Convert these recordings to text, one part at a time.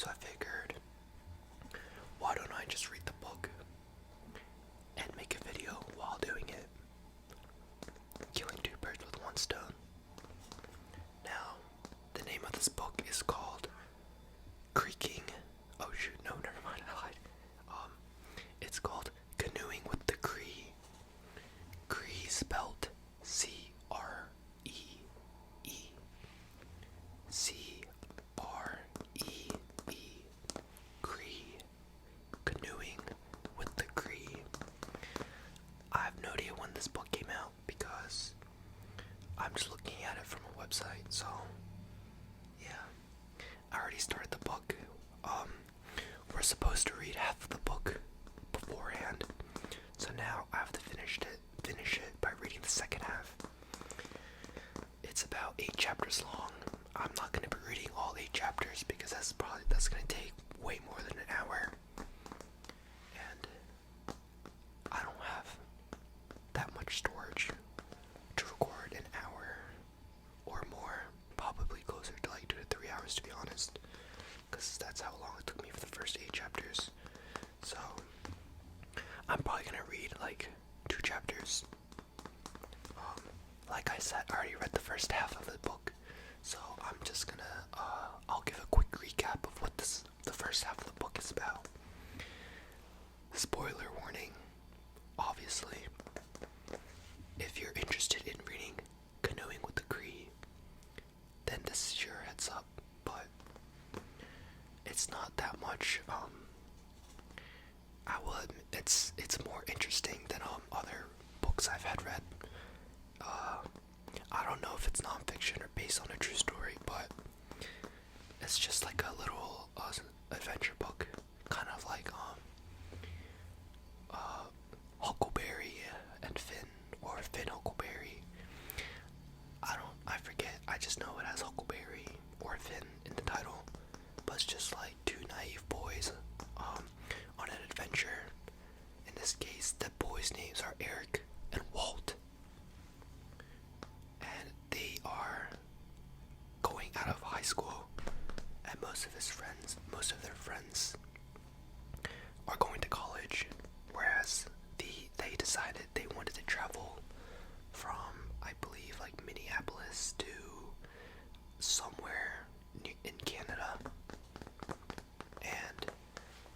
I figured, why don't I just read the book and make a video while doing it? Killing two birds with one stone. Now, the name of this book is called Creaking. Oh shoot, no, never mind, I lied. It's called Canoeing with the Cree. Cree spelled C-R-E-E. C-R-E-E. Cree. Canoeing with the Cree. I have no idea when this book came out because I'm just looking at it from a website, so yeah. I already started the book. We're supposed to read half of the book beforehand, so now I have to finish it by reading the second half. It's about 8 chapters long. I'm not going to be reading all 8 chapters because that's going to take way more than an hour, and I don't have that much storage to record an hour or more, probably closer to like 2 to 3 hours to be honest, because that's how long it took me for the first 8 chapters. So I'm probably gonna read like 2 chapters. Like I said, I already read the first half of the book, so I'm just gonna I'll give a quick recap of what the first half of the book is about. Spoiler warning, obviously. If you're interested in reading Canoeing with the Cree, then this is your heads up, but it's not that much. I will admit it's more interesting than other books I've had read. I don't know if it's nonfiction or based on a true story, but it's just like a little adventure book, kind of like Huckleberry and Finn, or Finn Huckleberry. I forget. I just know it has Huckleberry or Finn in the title, but it's just like 2 naive boys on an adventure. In this case, the boys' names are Eric and Walt, and they are going out of high school, and most of their friends are going to college, whereas they decided they wanted to travel from, I believe, like Minneapolis to somewhere in Canada, and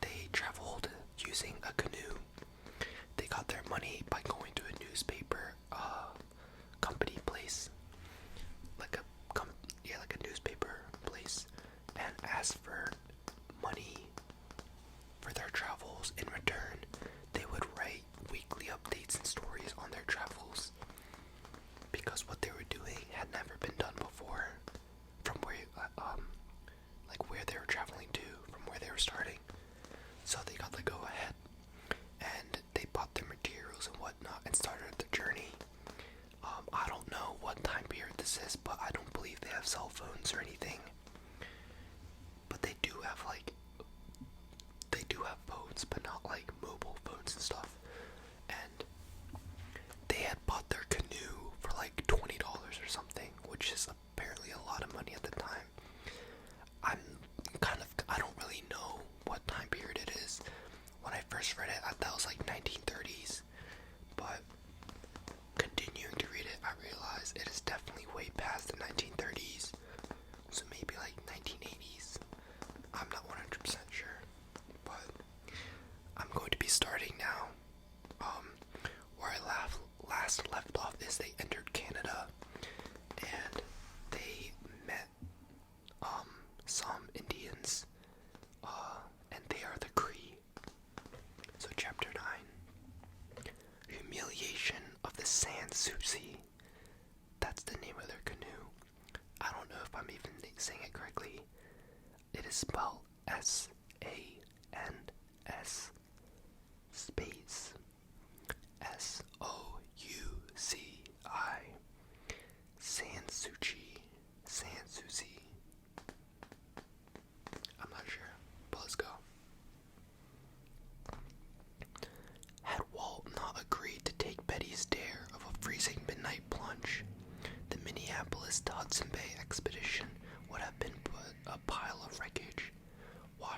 they traveled using a canoe. They got their money by going to a newspaper company place, like a newspaper place, and asked for money for their travels. In return, they would write weekly updates and stories on their travels, because what they were doing had never been done before from where they were traveling to, from where they were starting. So they got the go ahead, and they bought their materials and whatnot and started the journey. I don't know what time period this is, but I don't believe they have cell phones or anything. But they do have phones, but not like mobile phones and stuff. And they had bought their canoe for like $20 or something, which is apparently a lot of money at the time. I don't really know what time period it is. When I first read it, I thought it was like 1930s, but continuing to read it, I realized it is definitely way past the 1930s, so maybe like 1980s. I'm not 100% sure, but I'm going to be starting now. Where I last left off is they entered Canada, and they met some Indians, and they are the Cree. So chapter 9, Humiliation of the Sans-Souci. That's the name of their canoe. I don't know if I'm even saying it correctly. It is spelled S-A-N-S space S-O-U-C-I. Sans-Souci. Sans-Souci. I'm not sure, but let's go. Had Walt not agreed to take Betty's dare of a freezing midnight plunge, the Minneapolis to Hudson Bay expedition would have been but a pile of wreckage. Why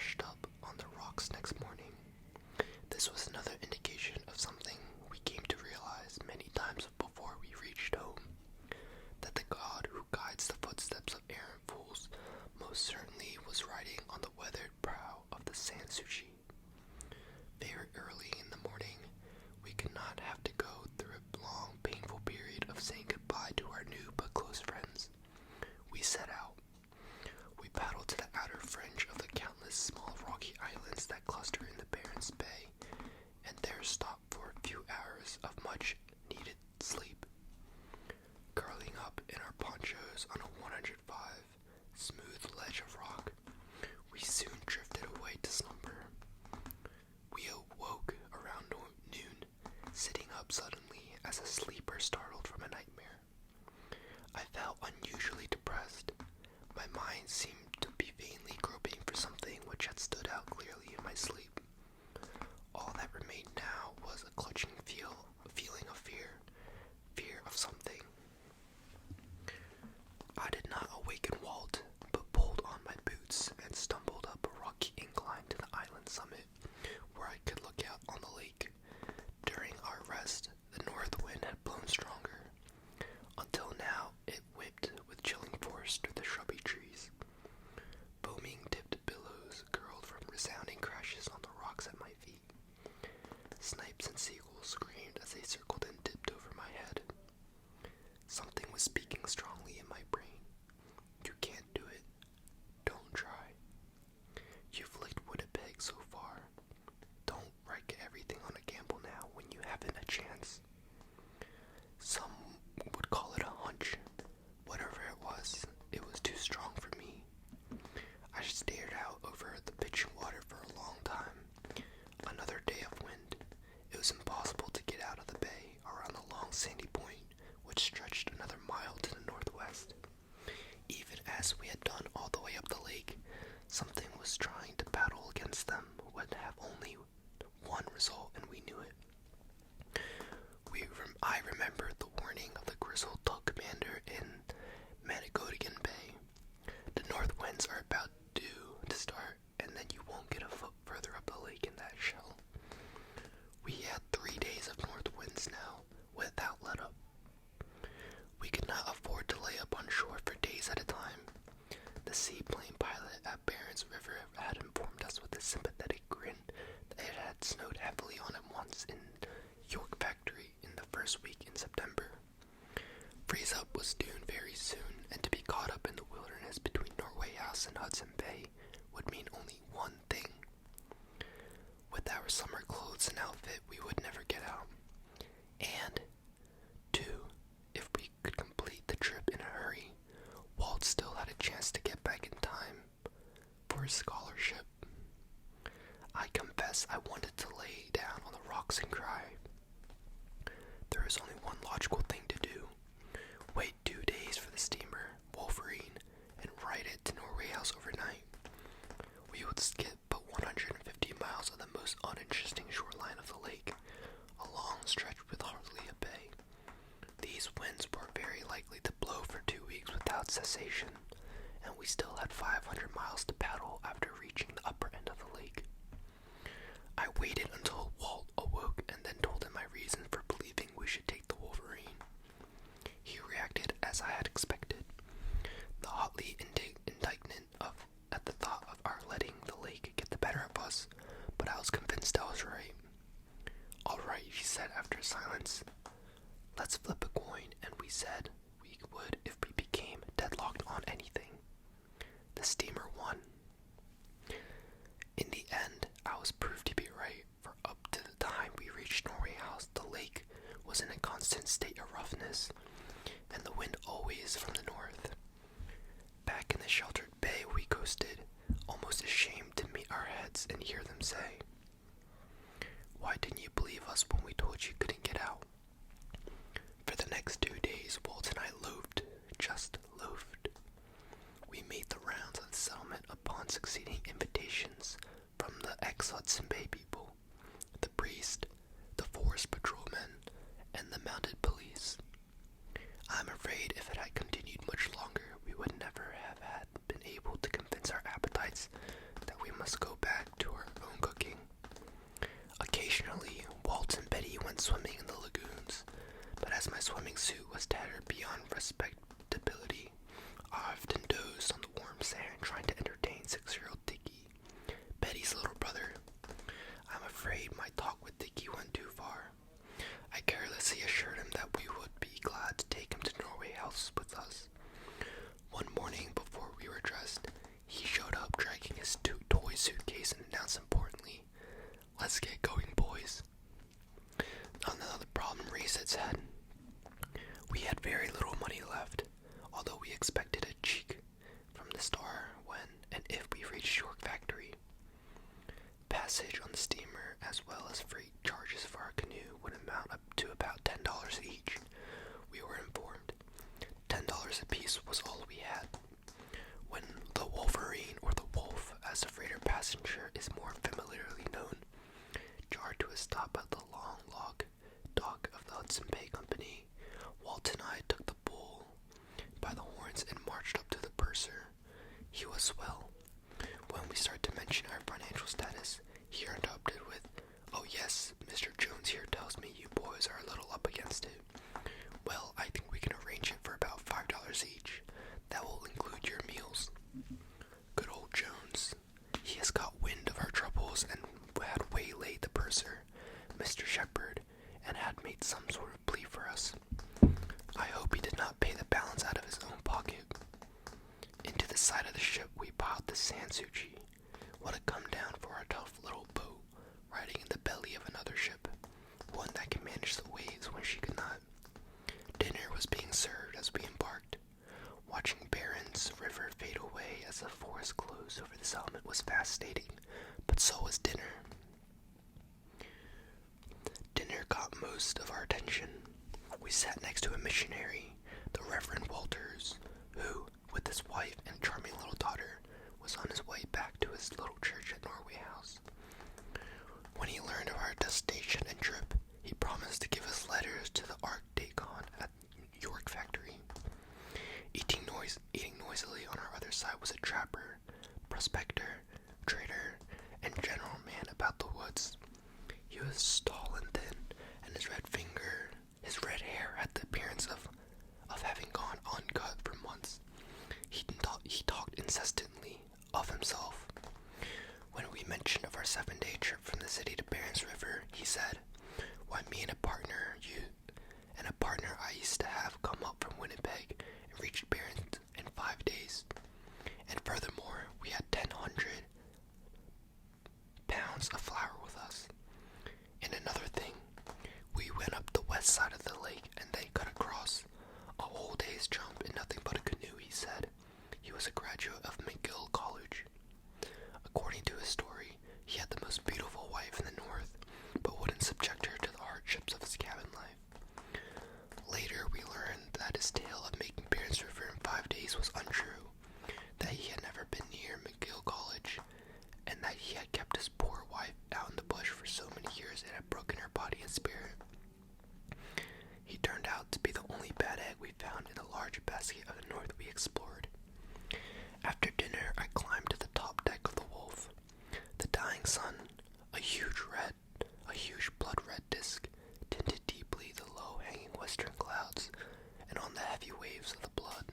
against them would have only one result, and we knew it. I remember the warning of the Grizzled Tug Commander in Manigodigan Bay. The north winds are about due to start, and then you won't get a foot further up the lake in that shell. We had 3 days of north winds now, without let up. We could not afford to lay up on shore for days at a time. The seaplane pilot at Barents River had informed us with a sympathetic grin that it had snowed heavily on him once in York Factory in the first week in September. Freeze up was due very soon, and to be caught up in the wilderness between Norway House and Hudson Bay would mean only one thing. With our summer clothes and outfit, we would never get out. And, two, if we could complete the trip in a hurry, Walt still had a chance to get back in time for his scholarship. I confess I wanted to lay down on the rocks and cry. There was only one logical thing to do. Wait 2 days for the steamer, Wolverine, and ride it to Norway House overnight. We would skip but 150 miles of the most uninteresting shoreline of the lake, a long stretch with hardly a bay. These winds were very likely to blow for 2 weeks without cessation, and we still had 500 miles to paddle after reaching the upper end of the lake. I waited until Walt awoke and then told him my reason for believing we should take the Wolverine. He reacted as I had expected, the hotly indignant at the thought of our letting the lake get the better of us, but I was convinced I was right. "All right," he said after a silence. "Let's flip a coin," and we said we would if we became deadlocked on anything. The steamer won. In the end, I was proved to be right, for up to the time we reached Norway House, the lake was in a constant state of roughness, and the wind always from the north. Back in the sheltered bay, we coasted, almost ashamed to meet our heads and hear them say, "Why didn't you believe us when we told you couldn't get out?" For the next 2 days, Walt and I loafed, just loafed. We made the rounds of the settlement upon succeeding invitations from the ex-Hudson Bay people, the priest, the forest patrolmen, and the mounted police. I'm afraid if it had continued much longer, we would never have been able to convince our appetites that we must go back to our own cooking. Occasionally, Walt and Betty went swimming in the lagoons, but as my swimming suit was tattered beyond respectability, I often dozed on the warm sand trying to entertain 6-year-old Dickie, Betty's little brother. I'm afraid my talk with Dickie went too far. I carelessly assured him that we would be glad to take him to Norway House with us. One morning before we were dressed, he showed up dragging his toy suitcase and announced importantly, "Let's get going, boys." Another problem raised its head. We had very little money left, although we expected a cheque from the Star when and if we reached York Factory. Passage on the steamer, as well as freight charges for our canoe, would amount up to about $10 each, we were informed. $10 apiece was all we had. When the Wolverine, or the Wolf, as the freighter passenger is more familiarly known, jarred to a stop at the long log dock of the Hudson Bay Company, Walt and I took the bull by the horns and marched up to the purser. He was swell. When we started to mention our financial status, he interrupted with, "Oh yes, Mr. Jones here tells me you boys are a little up against it. Well, I think we can arrange it for about $5 each. That will include your meals." Good old Jones. He has got wind of our troubles and had waylaid the purser, Mr. Shepherd, and had made some sort of plea for us. I hope he did not pay the balance out of his own pocket. Into the side of the ship we piled the Sansuchi. What a come down for a tough little boat, riding in the belly of another ship, one that can manage the waves when she could not. Dinner was being served as we embarked. Watching Barents River fade away as the forest closed over the settlement was fascinating, but so was dinner. Dinner got most of our attention. We sat next to a missionary, the Reverend Walters, who, with his wife and charming little daughter, was on his way back to his little church at Norway House. our destination and trip, he promised to give us letters to the Ark Dagon at York Factory. Eating noisily on our other side was a trapper, prospector, trader, and general man about the woods. He was tall and thin, and his red hair had the appearance of having gone uncut for months. He talked incessantly of himself. When we mentioned of our 7-day trip from the city to Barons River, he said, "Why, me and a partner I used to have come up from Winnipeg and reached Barons in 5 days. And furthermore, we had 1,000 pounds of flour with us. And another thing, we went up the west side of the lake and then cut across. A whole day's jump in nothing but a canoe," he said. He was a graduate of McGill College. According to his story, he had the most beautiful wife in the north, but wouldn't subject her to the hardships of his cabin life. Later, we learned that his tale of making Barons River in 5 days was untrue, that he had never been near McGill College, and that he had kept his poor wife out in the bush for so many years it had broken her body and spirit. He turned out to be the only bad egg we found in the large basket of the north we explored. After dinner, I climbed to the top deck of the Wolf. The dying sun, a huge blood-red disk, tinted deeply the low-hanging western clouds, and on the heavy waves of the blood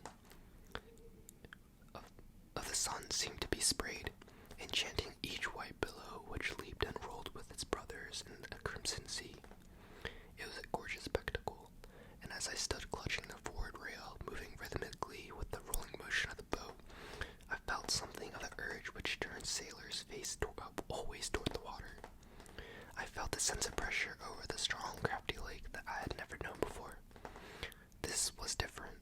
of the sun seemed to be sprayed, enchanting each white billow which leaped and rolled with its brothers in a crimson sea. It was a gorgeous spectacle, and as I stood clutching the forward rail, moving rhythmically with the rolling motion of the boat, I felt something of the urge which turns sailors' face always toward the water. I felt a sense of pressure over the strong, crafty lake that I had never known before. This was different.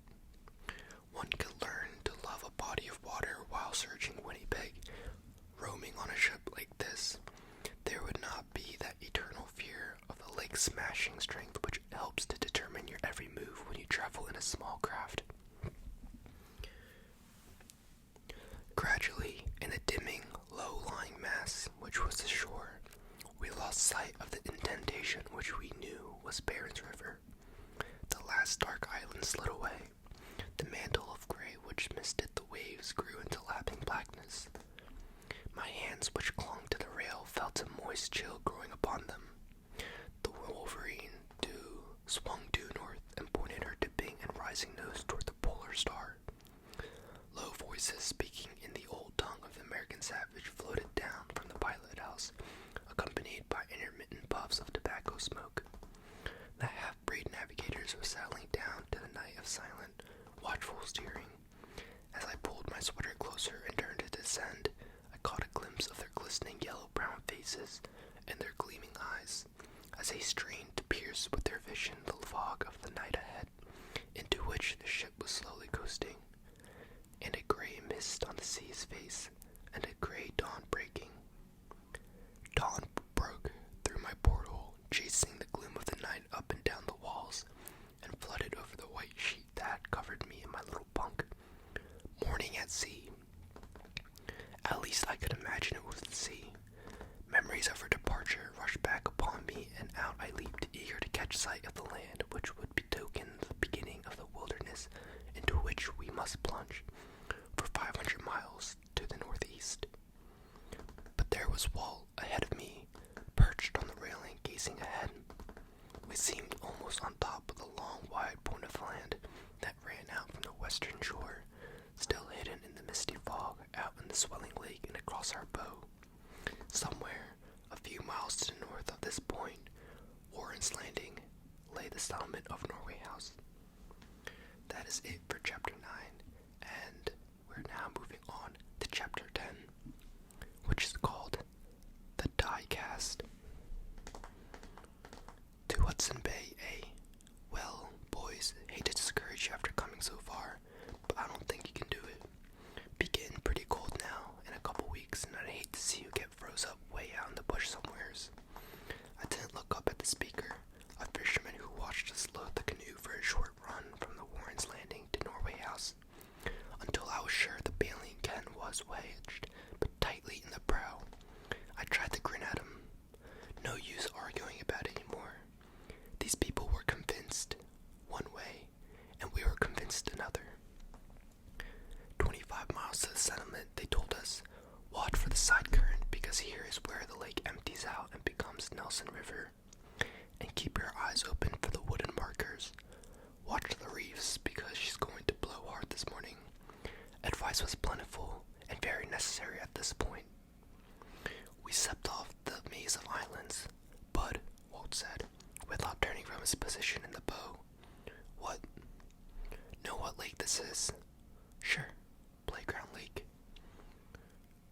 One could learn to love a body of water while searching Winnipeg. Roaming on a ship like this, there would not be that eternal fear of the lake's smashing strength which helps to determine your every move when you travel in a small craft. Gradually, in the dimming, low-lying mass which was the shore, we lost sight of the indentation which we knew was Barons River. The last dark island slid away. The mantle of gray which misted the waves grew into lapping blackness. My hands which clung to the rail felt a moist chill growing upon them. The Wolverine swung due north and pointed her dipping and rising nose toward the polar star. Low voices speaking in the old tongue of the American savage floated down from the pilot house, accompanied by intermittent puffs of tobacco smoke. The half-breed navigators were settling down to the night of silent, watchful steering. As I pulled my sweater closer and turned to descend, I caught a glimpse of their glistening yellow-brown faces and their gleaming eyes, as they strained to pierce with their vision the fog of the night ahead, into which the ship was slowly coasting, and a gray mist on the sea's face, and a gray dawn breaking. Dawn broke through my porthole, chasing the gloom of the night up and down the walls, and flooded over the white sheet that had covered me in my little bunk. Morning at sea. At least I could imagine it was the sea. Memories of her departure rushed back upon me, and out I leaped, eager to catch sight of the land which would betoken the beginning of the wilderness into which we must plunge, for 500 miles to the northeast. But there was Walt ahead of me, perched on the railing, gazing ahead. We seemed almost on top of the long, wide point of land that ran out from the western shore, still hidden in the misty fog out in the swelling lake and across our bow. Somewhere, a few miles to the north of this point, Warren's Landing, lay the settlement of Norway House. That is it for Chapter 9, and we're now moving on to Chapter 10, which is called The Die Cast. To Hudson Bay, well, boys, hate to discourage you after coming so far, but I don't think you can do it. Be getting pretty cold now in a couple weeks, and I'd hate to see you get froze up way out in the bush somewheres. I didn't look up at the speaker, a fisherman who watched us load the canoe for a short run from the Warren's Landing to Norway House, until I was sure the baleen Ken was wedged, but tightly in the prow. Nelson River, and keep your eyes open for the wooden markers. Watch the reefs because she's going to blow hard this morning. Advice was plentiful and very necessary at this point. We stepped off the maze of islands. Bud, Walt said, without turning from his position in the bow. What? Know what lake this is? Sure, Playground Lake.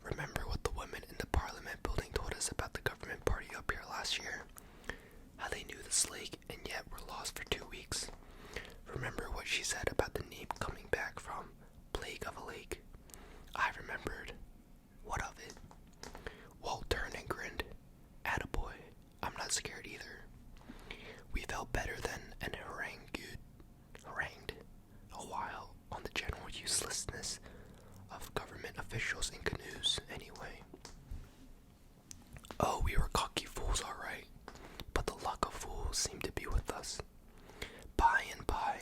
Remember what the women in the Parliament building told us about the government party up here last year? How they knew this lake and yet were lost for 2 weeks? Remember what she said about the name coming back from Plague of a Lake? I remembered. What of it? Walt turned and grinned. Attaboy, I'm not scared either. We felt better than an harangued a while on the general uselessness of government officials in canoes anyway. Oh, we were cocky fools, all right, but the luck of fools seemed to be with us. By and by,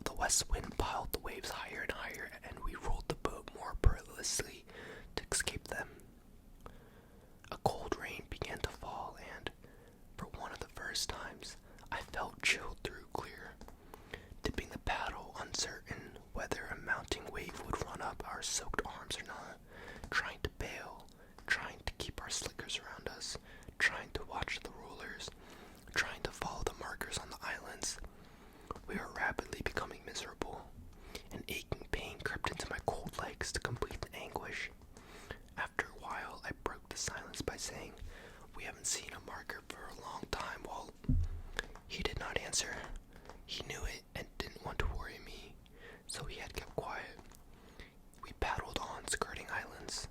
the west wind piled the waves higher and higher, and we rolled the boat more perilously to escape them. A cold rain began to fall, and, for one of the first times, I felt chilled through clear. Dipping the paddle, uncertain whether a mounting wave would run up our soaked arms or not, trying to bail, trying to keep our slickers around us, trying to watch the rulers, trying to follow the markers on the islands. We were rapidly becoming miserable. An aching pain crept into my cold legs to complete the anguish. After a while, I broke the silence by saying, "We haven't seen a marker for a long time, Walt." He did not answer. He knew it and didn't want to worry me, so he had kept quiet. We paddled on, skirting islands.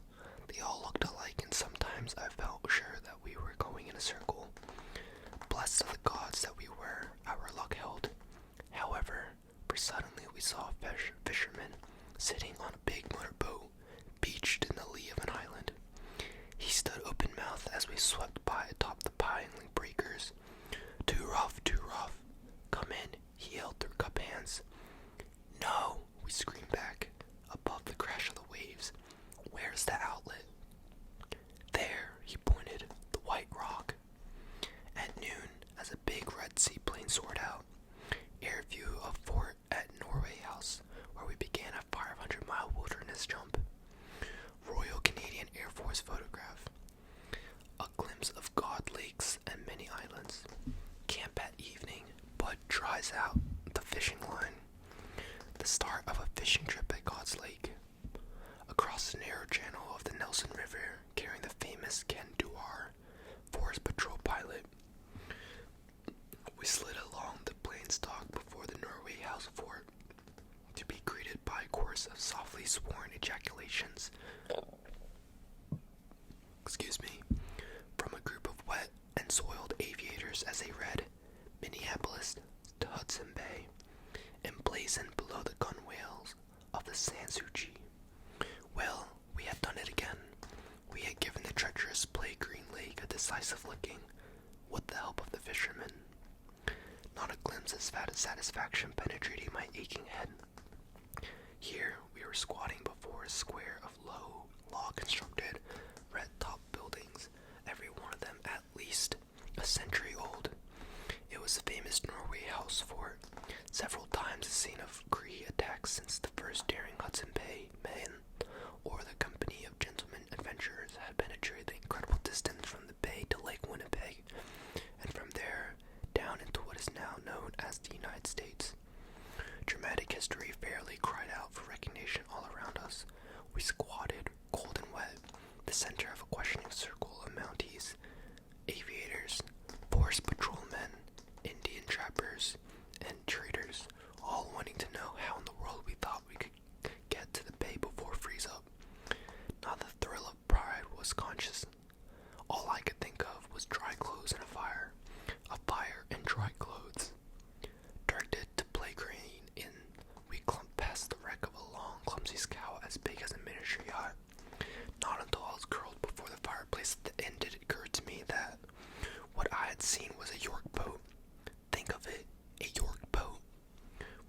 They all looked alike, and sometimes I felt sure that we were going in a circle. Blessed of the gods that we were, our luck held. However, for suddenly we saw a fisherman sitting on a big motorboat, beached in the lee of an island. He stood open-mouthed as we swept by atop the piling breakers. Too rough, too rough. Come in, he yelled through cup hands. No, we screamed back, above the crash of the waves. Where's the outlet? There, he pointed, the white rock. At noon, as a big red seaplane soared out, air view of fort at Norway House, where we began a 500-mile wilderness jump. Royal Canadian Air Force photograph. A glimpse of God Lakes and many islands. Camp at evening. Bud tries out the fishing line. The start of a fishing trip at God's Lake. Across the narrow channel of the Nelson River, carrying the famous Ken Duar, Forest Patrol pilot. We slid along the plains dock before the Norway House fort, to be greeted by a chorus of softly sworn ejaculations. From a group of wet and soiled aviators as they read Minneapolis to Hudson Bay, emblazoned below the gunwales of the Sanssouci. Well, we had done it again. We had given the treacherous Play Green Lake a decisive licking, with the help of the fishermen. Not a glimpse of satisfaction penetrating my aching head. Here we were squatting before a square of low, log-constructed, red-top buildings, every one of them at least a century old. It was the famous Norway House fort, several times the scene of Cree attacks since the first daring Hudson Bay men, or the company of gentlemen adventurers, had penetrated the incredible distance from the bay to Lake Winnipeg, and from there down into what is now known as the United States. Dramatic history fairly cried out for recognition all around us. We squatted, cold and wet, the center of a questioning circle of Mounties, aviators, forest patrolmen, Indian trappers, and traders, all wanting to know how in the world we thought we could get to the bay before freeze up. Not the thrill of pride was conscious. All I could think of was dry clothes and a fire and dry clothes. Directed to Play Green Inn, we clumped past the wreck of a long, clumsy scow as big as a miniature yacht. Not until I was curled before the fireplace at the inn did it occur to me that what I had seen was a York boat. Think of it, a York boat.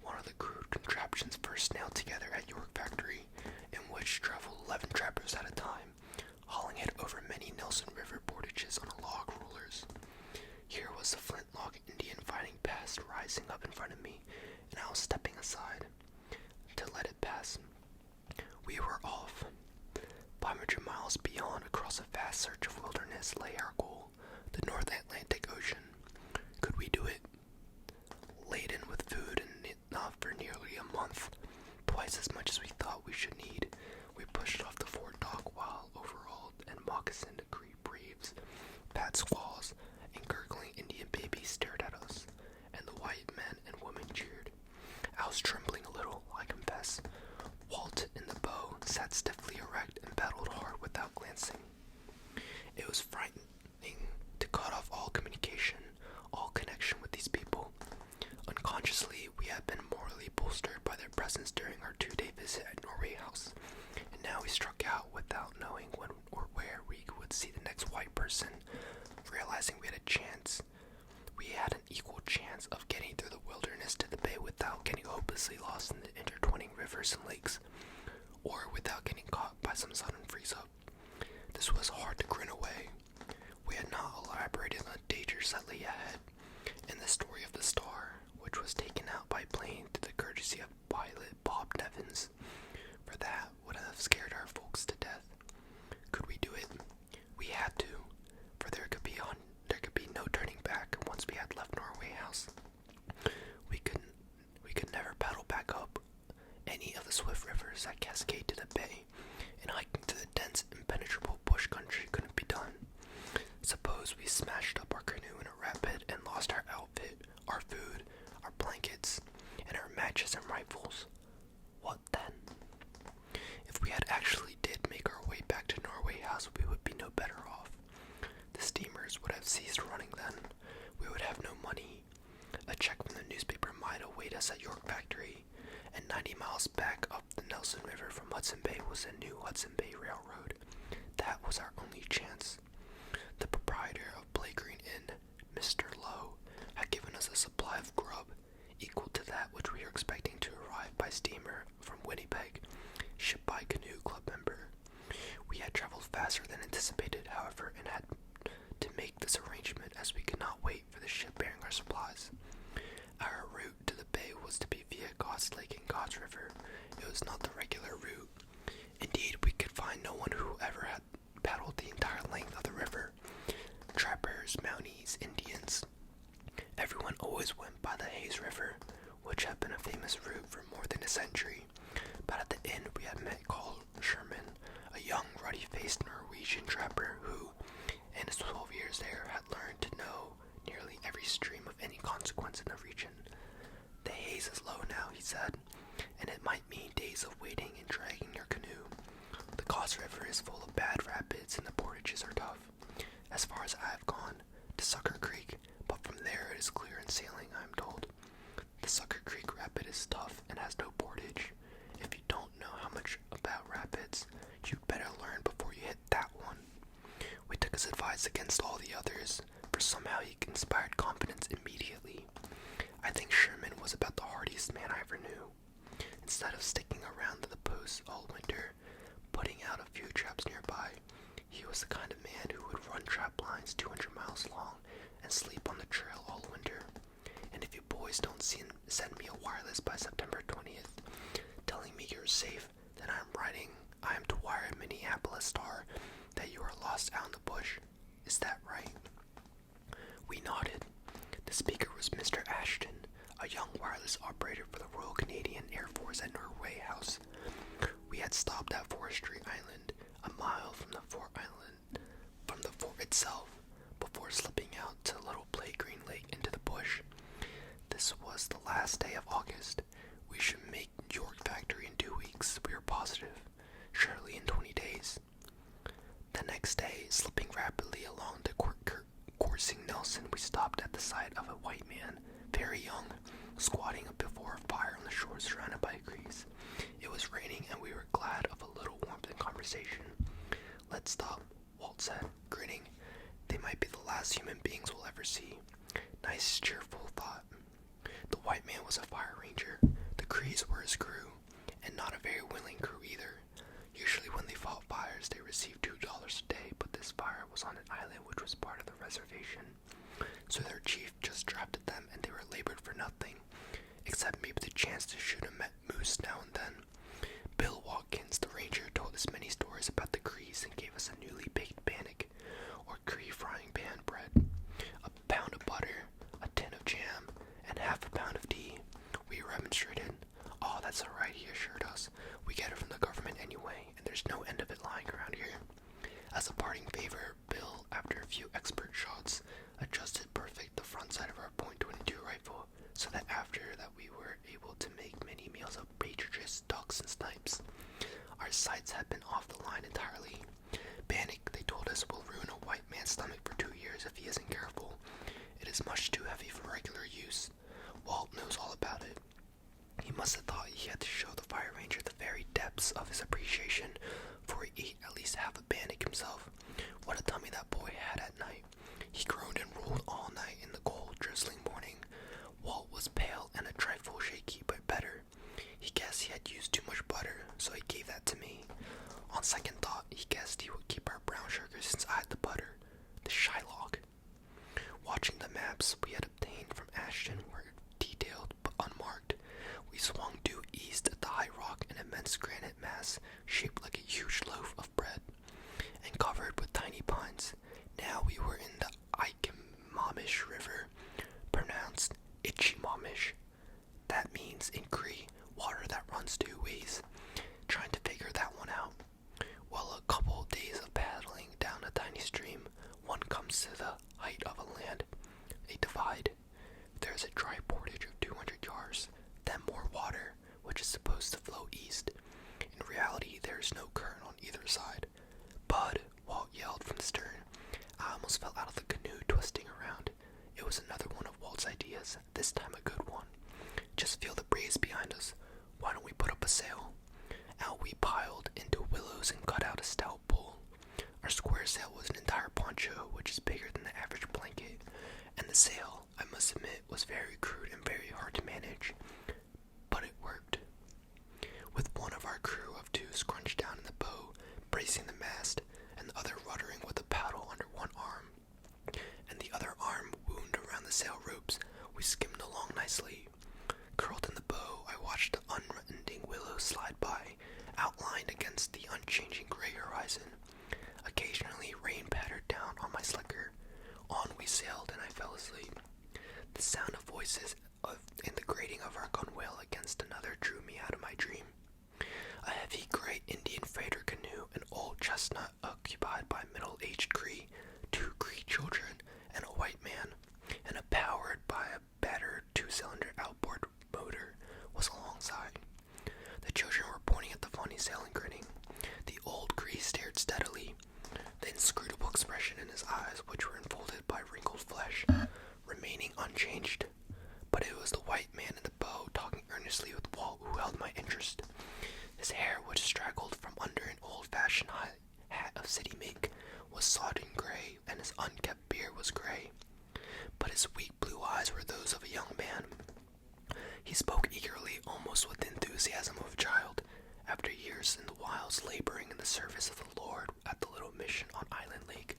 One of the crude contraptions first nailed together at York Factory, in which traveled 11 trappers at a time, hauling it over many Nelson River portages on log rollers. vast search of wilderness lay our goal, the North Atlantic Ocean. Could we do it? Laden with food and enough for nearly a month, twice as much as we thought we should need, we pushed off the fort dock while overalled and moccasined creek braves, fat squaws, and gurgling Indian babies stared at us, and the white men and women cheered. I was trembling a little, I confess. Walt in the bow sat stiffly erect and paddled hard without glancing. It was frightening to cut off all communication, all connection with these people. Unconsciously, we had been morally bolstered by their presence during our 2-day visit at Norway House, and now we struck out without knowing when or where we would see the next white person. Realizing we had a chance, we had an equal chance of getting through the wilderness to the bay without getting hopelessly lost in the intertwining rivers and lakes, or without getting caught by some sudden freeze-up. This was hard to grin away. We had not elaborated on the dangers that lay ahead, and the story of the Star, which was taken out by plane through the courtesy of pilot Bob Nevins, for that would have scared our folks to death. Could we do it? We had to, for there could be no turning back once we had left Norway House. We could never paddle back up any of the swift rivers that cascade to the bay, and hiking through the dense, impenetrable bush country couldn't be done. Suppose we smashed up our canoe in a rapid and lost our outfit, our food, our blankets, and our matches and rifles. What then? If we had actually did make our way back to Norway House, we would be no better off. The steamers would have ceased running then. We would have no money. A check from the newspaper might await us at York Factory, and 90 miles back up the Nelson River from Hudson Bay was the new Hudson Bay Railroad. That was our only chance. The proprietor of Blay Green Inn, Mr. Lowe, had given us a supply of grub, equal to that which we were expecting to arrive by steamer from Winnipeg, shipped by Canoe Club member. We had traveled faster than anticipated, however, and had to make this arrangement as we could not wait for the ship bearing our supplies. Our route to the bay was to be via God's Lake and God's River. It was not the regular route. Indeed, we could find no one who ever had paddled the entire length of the river. Trappers, Mounties, Indians. Everyone always went by the Hayes River, which had been a famous route for more than a century. But at the inn we had met Carl Sherman, a young, ruddy-faced Norwegian trapper who, in his 12 years there, had learned to know nearly every stream of any consequence in the region. The haze is low now, he said, and it might mean days of waiting and dragging your canoe. The Cause River is full of bad rapids and the portages are tough. As far as I have gone, to Sucker Creek, but from there it is clear in sailing, I am told. The Sucker Creek rapid is tough and has no portage. If you don't know how much about rapids, you'd better learn before you hit that one. We took his advice against all the others, for somehow he inspired confidence immediately. I think Sherman was about the hardiest man I ever knew. Instead of sticking around to the post all winter, putting out a few traps nearby, he was the kind of man who would run trap lines 200 miles long and sleep on the trail all winter. And if you boys don't send me a wireless by September 20th, telling me you're safe, then I am to wire Minneapolis Star that you are lost out in the bush. Is that right? We nodded. The speaker was Mr. Ashton, a young wireless operator for the Royal Canadian Air Force at Norway House. We had stopped at Forestry Island, a mile from the fort itself, before slipping out to Little Blay Green Lake into the bush. This was the last day of August. We should make York Factory in 2 weeks, we were positive. Surely in 20 days. The next day, slipping rapidly along the coursing Nelson, we stopped at the sight of a white man, very young, squatting before a fire on the shore surrounded by trees. It was raining and we were glad of a little warmth and conversation. Let's stop, Walt said, grinning. They might be the last human beings we'll ever see. Nice, cheerful thought. The white man was a fire ranger. The Crees were his crew, and not a very willing crew either. Usually when they fought fires, they received $2 a day, but this fire was on an island which was part of the reservation. So their chief just drafted them, and they were labored for nothing, except maybe the chance to shoot a moose now and then. Bill Watkins, the ranger, told us many stories about the Crees and gave us a newly baked bannock sights had been off the line entirely. Bannock, they told us, will ruin a white man's stomach for 2 years if he isn't careful. It is much too heavy for regular use. Walt knows all about it. He must have thought he had to show the Fire Ranger the very depths of his appreciation, for he ate at least half a bannock himself. What a tummy that boy had at night. He groaned and rolled all night in the cold, drizzling morning. Walt was pale and a trifle shaky, but better. He guessed he had used too much butter, so he gave that to me. On second thought, he guessed he would keep our brown sugar since I had the butter. The Shylock. Watching the maps we had obtained from Ashton were detailed but unmarked. We swung due east at the high rock, an immense granite mass shaped like a huge loaf of bread and covered with tiny pines. Now we were in the Ikemamish River, pronounced Ichimamish. That means in Cree, water that runs 2 ways. Trying to figure that one out. Well, a couple of days of paddling down a tiny stream, one comes to the height of a land, a divide. There's a dry portage of 200 yards, then more water, which is supposed to flow east. In reality, there is no current on either side. Bud, Walt yelled from the stern. I almost fell out of the canoe, twisting around. It was another one of Walt's ideas, this time a good one. Just feel the breeze behind us. Why don't we put up a sail? Out we piled into willows and cut out a stout pole. Our square sail was an entire poncho, which is bigger than the average blanket, and the sail, I must admit, was very crude and very hard to manage. But it worked. With one of our crew of 2 scrunched down in the bow, bracing the mast, and the other ruddering with a paddle under one arm, and the other arm wound around the sail ropes, we skimmed along nicely. Curled in the bow, I watched the unending willows slide by, outlined against the unchanging gray horizon. Occasionally, rain pattered down on my slicker. On we sailed, and I fell asleep. The sound of voices and the grating of our gunwale against another drew me out of my dream. A heavy gray Indian freighter canoe, an old chestnut occupied by middle-aged Cree, 2 Cree children, and a white man, and powered by a battered 2-cylinder outboard motor, was alongside. The children were pointing at the funny sail and grinning. The old Cree stared steadily, the inscrutable expression in his eyes, which were enfolded by wrinkled flesh, remaining unchanged. But it was the white man in the bow talking earnestly with Walt who held my interest. His hair, which straggled from under an old-fashioned hat of city make, was sodden gray, and his unkempt beard was gray. But his weak blue eyes were those of a young man. He spoke eagerly, almost with the enthusiasm of a child. After years in the wilds laboring in the service of the Lord at the little mission on Island Lake,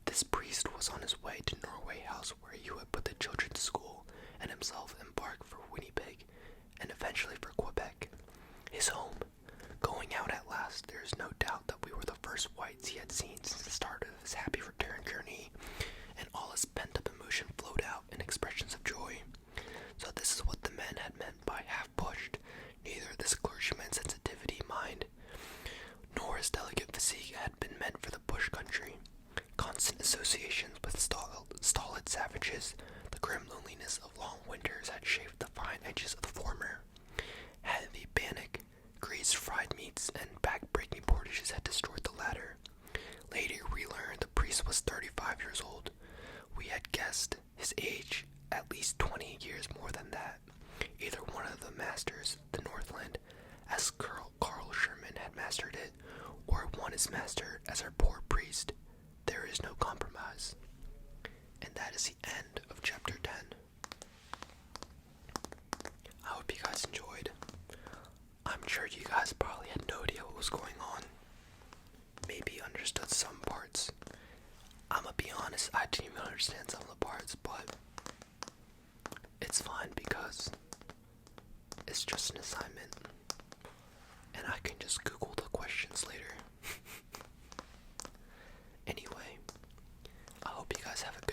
this priest was on his way to Norway House, where he would put the children to school and himself embark for Winnipeg and eventually for Quebec, his home. Going out at last, there is no doubt that we were the first whites he had seen since the start of his happy return journey, and all his pent-up emotion flowed out in expressions of joy. So this is what the men had meant by half-pushed. Neither this clergyman's sensitivity mind nor his delicate physique had been meant for the bush country. Constant associations with stolid savages, the grim loneliness of long winters had shaped the fine edges of the former. Heavy bannock, greased fried meats, and back-breaking portages had destroyed the latter. Later we learned the priest was 35 years old. We had guessed his age at least 20 years more than that. Either one of the masters, the Northland, as Carl Sherman had mastered it, or one is mastered as our poor priest. There is no compromise. And that is the end of chapter 10. I hope you guys enjoyed. I'm sure you guys probably had no idea what was going on. Maybe understood some parts. I'm gonna be honest, I didn't even understand some of the parts, but it's fine because it's just an assignment. And I can just Google the questions later. Anyway, I hope you guys have a